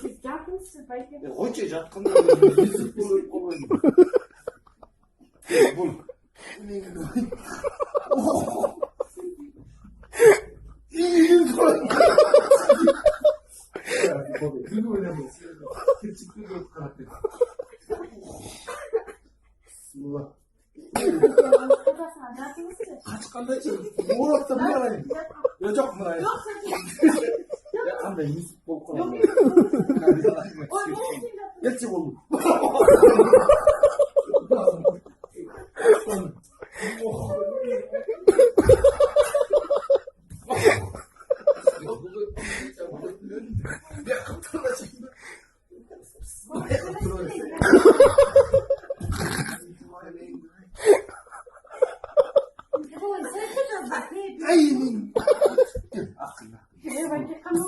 Siz жатыңызшы байке. Қойшы жатқанда езіп болып қойын. Бұл. Қашқандай орапта мұрайын. Жоқ мұрайын. Қандай езіп болып қойын. Ерте болды.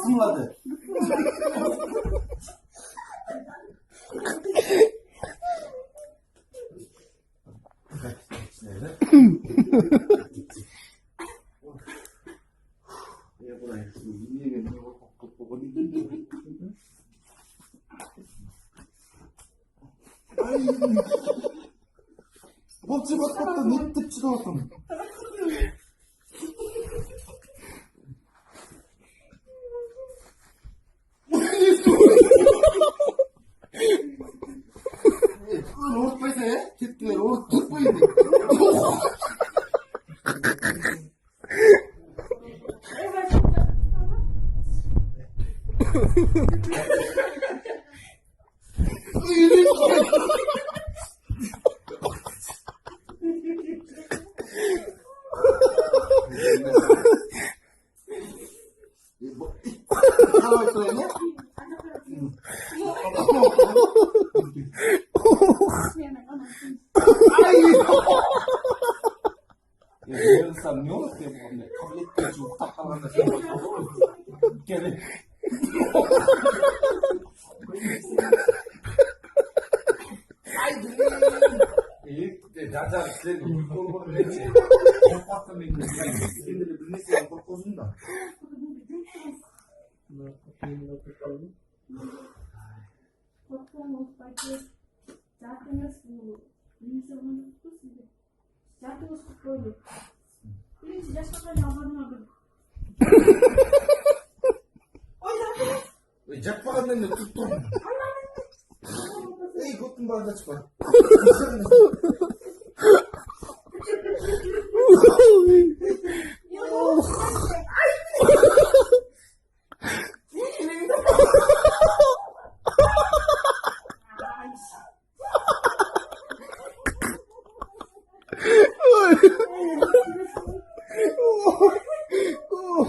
Сымлады. Бұл жібатқатта неттіп шығып отым. Орытпайса, кеттілер, орытпайды. Insan ne olur ki bu? Kabul etmiyor çünkü takkalarında şey var. Gene. Zaten sizlerin korkunun neyse. Korkmaktan bekliyorum. Kendileri bilmesi korkunun da. Жатыңыз спокойно. Видите, я спокойно обманула. Ой, жатпағаннан не тұрып тұрмын. Ей, көптің барын жатып бар. Oh